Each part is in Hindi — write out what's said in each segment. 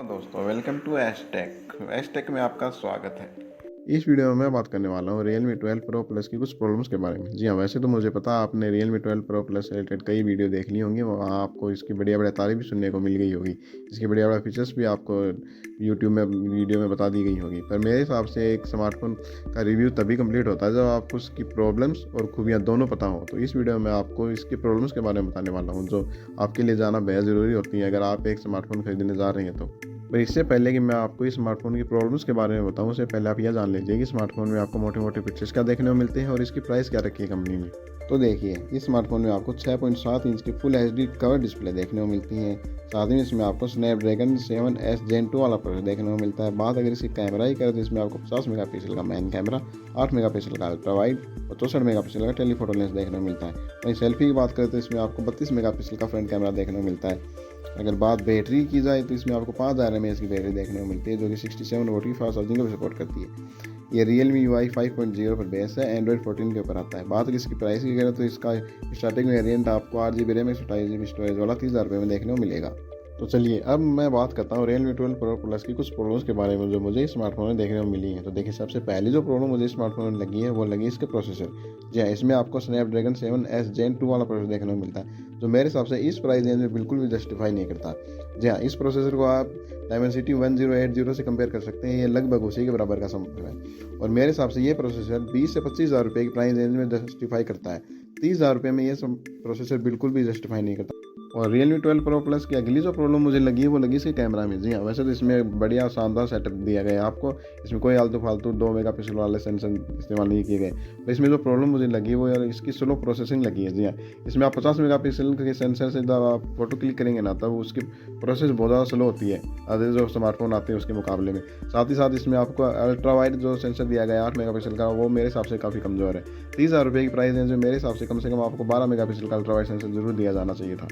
दोस्तों वेलकम टू एशटेक में आपका स्वागत है। इस वीडियो में मैं बात करने वाला हूँ Realme 12 Pro Plus की कुछ प्रॉब्लम्स के बारे में। जी हाँ, वैसे तो मुझे पता आपने Realme 12 Pro Plus से रिलेटेड कई वीडियो देख ली होंगी, वहाँ आपको इसकी बढ़िया बढ़िया तारीफ भी सुनने को मिल गई होगी। इसकी बढ़िया बढ़िया फीचर्स भी आपको यूट्यूब में वीडियो में बता दी गई होगी। पर मेरे हिसाब से एक स्मार्टफोन का रिव्यू तभी कंप्लीट होता है जब आपको उसकी प्रॉब्लम्स और खूबियाँ दोनों पता हो। तो इस वीडियो में आपको इसकी प्रॉब्लम्स के बारे में बताने वाला हूँ, जो आपके लिए जाना बेहद ज़रूरी होती है अगर आप एक स्मार्टफोन खरीदने जा रहे हैं तो। पर इससे पहले कि मैं आपको इस स्मार्टफोन की प्रॉब्लम्स के बारे में बताऊं, उससे पहले आप यह जान लीजिए कि स्मार्टफोन में आपको मोटे मोटे फीचर्स क्या देखने को मिलते हैं और इसकी प्राइस क्या रखी है कंपनी ने। तो देखिए, इस स्मार्टफोन में आपको 6.7 इंच की फुल एचडी कवर डिस्प्ले देखने को मिलती है। साथ ही इसमें आपको स्नैपड्रैगन 7S Gen 2 वाला प्रोसेसर देखने को मिलता है। बात अगर इसकी कैमरा ही करें तो इसमें आपको 50 मेगापिक्सल का मेन कैमरा, 8 मेगापिक्सल का अल्ट्रा वाइड और 64 मेगापिक्सल का टेलीफोटो लेंस देखने को मिलता है। वहीं सेल्फी की बात करें तो इसमें आपको 32 मेगापिक्सल का फ्रंट कैमरा देखने को मिलता है। अगर बात बैटरी की जाए तो इसमें आपको 5000 mAh की बैटरी देखने को मिलती है, जो कि 67 वोट की फास्ट चार्जिंग को सपोर्ट करती है। ये Realme UI 5.0 पर बेस है, एंड्रॉइड 14 के ऊपर आता है। बात अगर इसकी प्राइस की करें तो इसका स्टार्टिंग वेरिएंट आपको 8GB रैम 128GB स्टोरेज वाला 30,000 रुपये में देखने को मिलेगा। तो चलिए अब मैं बात करता हूँ Realme 12 Pro Plus की कुछ प्रॉब्लम्स के बारे में जो मुझे इस स्मार्टफोन में देखने को मिली है। तो देखिए, सबसे पहली जो प्रॉब्लम मुझे स्मार्टफोन में लगी है वो लगी इसके प्रोसेसर। जी हाँ, इसमें आपको स्नैपड्रैगन 7S Gen 2 वाला प्रोसेसर देखने को मिलता है, जो मेरे हिसाब से इस प्राइस रेंज में बिल्कुल भी जस्टिफाई नहीं करता। जी हाँ, इस प्रोसेसर को आप Dimensity 1080 से कंपेयर कर सकते हैं। ये लगभग उसी के बराबर का संभव है और मेरे हिसाब से ये प्रोसेसर 20 से 25,000 रुपये की प्राइस रेंज में जस्टिफाई करता है। 30,000 रुपये में ये प्रोसेसर बिल्कुल भी जस्टिफाई नहीं करता। और Realme 12 Pro Plus की अगली जो प्रॉब्लम मुझे लगी है वो लगी इसके कैमरा में। जी हाँ, वैसे तो इसमें बढ़िया शानदार सेटअप दिया गया है आपको। इसमें कोई आलतू फालतू 2 मेगापिक्सल वाले सेंसर इस्तेमाल नहीं किए गए। तो इसमें जो प्रॉब्लम मुझे लगी वो यार इसकी स्लो प्रोसेसिंग लगी है। जी हाँ, इसमें आप 50 मेगापिक्सल के सेंसर से जब आप फोटो क्लिक करेंगे ना, तब उसकी प्रोसेस बहुत ज़्यादा स्लो होती है अदर जो स्मार्टफोन आते हैं उसके मुकाबले में। साथ ही साथ इसमें आपको अल्ट्रा वाइड जो सेंसर दिया गया है 8 मेगापिक्सल का, वो मेरे हिसाब से काफ़ी कमज़ोर है। 30,000 रुपये की प्राइस रेंज में मेरे हिसाब से कम आपको 12 मेगापिक्सल का अल्ट्रा वाइड सेंसर जरूर दिया जाना चाहिए था।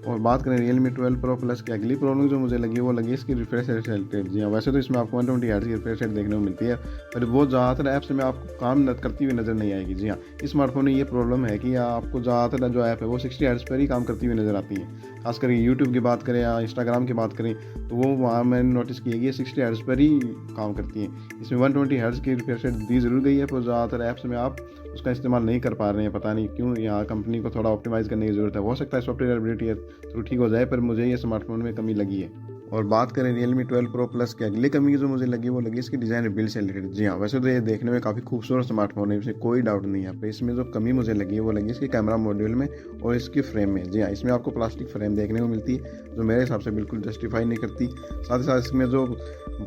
और बात करें Realme 12 Pro Plus की अगली प्रॉब्लम जो मुझे लगी वो लगी इसकी रिफ्रेश रेट। जी हाँ, वैसे तो इसमें आपको 120 हर्ट्ज की रिफ्रेश रेट देखने को मिलती है, पर वो ज़्यादातर ऐप्स में आपको काम करती हुई नज़र नहीं आएगी। जी हाँ, इस स्मार्टफोन में ये प्रॉब्लम है कि आपको ज़्यादातर जो ऐप है वो 60 हर्ट्ज पर ही काम करती हुई नज़र आती है। खासकर यूट्यूब की बात करें या इंस्टाग्राम की बात करें तो वो वहाँ मैंने नोटिस किया कि ये 60 हर्ट्ज पर ही काम करती हैं। इसमें 120 हर्ट्ज की रिफ्रेश रेट दी ज़रूर गई है, पर ज़्यादातर ऐप्स में आप उसका इस्तेमाल नहीं कर पा रहे हैं। पता नहीं क्यों, यहाँ कंपनी को थोड़ा ऑप्टिमाइज़ करने की ज़रूरत है। हो सकता है सॉफ्टवेयर अपडेट तो ठीक हो जाए, पर मुझे ये स्मार्टफोन में कमी लगी है। और बात करें Realme 12 Pro Plus की अगली कमी जो मुझे लगी वो लगी इसकी डिज़ाइन बिल्ड से रिलेटेड। जी हाँ, वैसे तो ये देखने में काफ़ी खूबसूरत स्मार्टफोन है, इसमें कोई डाउट नहीं है। पर इसमें जो कमी मुझे लगी है वो लगी इसके कैमरा मॉड्यूल में और इसकी फ्रेम में। जी हाँ, इसमें आपको प्लास्टिक फ्रेम देखने को मिलती है, जो मेरे हिसाब से बिल्कुल जस्टिफाई नहीं करती। साथ ही साथ इसमें जो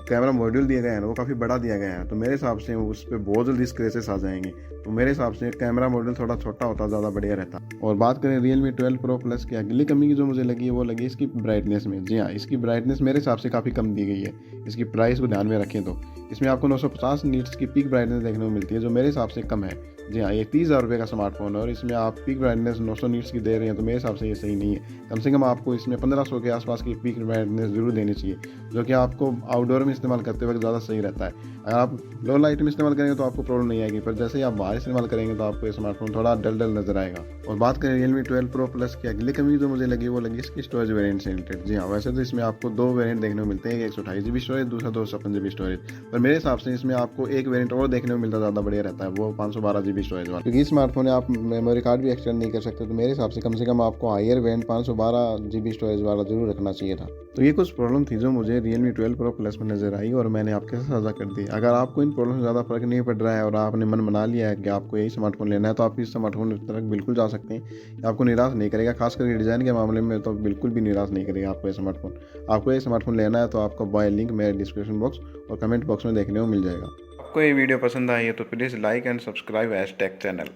कैमरा मॉड्यूल दिया गया है ना, वो काफ़ी बड़ा दिया गया है, तो मेरे हिसाब से उस पर बहुत जल्दी स्क्रैचेस आ जाएंगे। तो मेरे हिसाब से कैमरा मॉड्यूल थोड़ा छोटा होता ज़्यादा बढ़िया रहता। और बात करें Realme 12 Pro Plus की अगली कमी की जो मुझे लगी है वो लगी इसकी ब्राइटनेस में। जी हाँ, इसकी ब्राइटनेस मेरे हिसाब से काफ़ी कम दी गई है। इसकी प्राइस को ध्यान में रखें तो इसमें आपको 950 नीट्स की पीक ब्राइटनेस देखने को मिलती है, जो मेरे हिसाब से कम है। जी हाँ, ये 30,000 रुपये का स्मार्टफोन है और इसमें आप पीक ब्राइटनेस 900 नीट्स की दे रहे हैं, तो मेरे हिसाब से ये सही नहीं है। कम से कम आपको इसमें 1500 के आसपास की पीक ब्राइटनेस जरूर देनी चाहिए, जो कि आपको आउटडोर में इस्तेमाल करते वक्त ज़्यादा सही रहता है। अगर आप लो लाइट में इस्तेमाल करेंगे तो आपको प्रॉब्लम नहीं आएगी, पर जैसे ही आप बाहर इस्तेमाल करेंगे तो आपको ये स्मार्टफोन थोड़ा डल डल नजर आएगा। और बात करें Realme 12 Pro Plus की अगली कमी जो मुझे लगी वो लगी इसकी स्टोरेज वेरिएंट से रिलेटेड। जी हाँ, वैसे तो इसमें आपको दो वेरिएंट देखने को मिलते हैं, एक 128GB स्टोरेज, दूसरा 256GB स्टोरेज। पर मेरे हिसाब से इसमें आपको एक वेरिएंट और देखने को मिलता ज़्यादा बढ़िया रहता है, वो 512GB स्टोरेज वाला। क्योंकि स्मार्टफोन आप मेमोरी कार्ड भी एक्सटेंड नहीं कर सकते, तो मेरे हिसाब से कम आपको हायर वेरिएंट 512GB स्टोरेज वाला जरूर रखना चाहिए था। तो ये कुछ प्रॉब्लम थी जो मुझे Realme 12 Pro Plus में नजर आई और मैंने आपके साथ साझा कर दी। अगर आपको इन प्रॉब्लम से ज़्यादा फर्क नहीं पड़ रहा है और आपने मन बना लिया है कि आपको यही स्मार्टफोन लेना है, तो आप इस स्मार्टफोन की तरफ बिल्कुल जा सकते हैं। आपको निराश नहीं करेगा, खास करके डिज़ाइन के मामले में तो बिल्कुल भी निराश नहीं करेगा आपको ये स्मार्टफोन। आपको ये स्मार्टफोन लेना है तो आपका बाय लिंक मेरे डिस्क्रिप्शन बॉक्स और कमेंट बॉक्स में देखने को मिल जाएगा। आपको ये वीडियो पसंद आई है तो please like and subscribe @tech channel.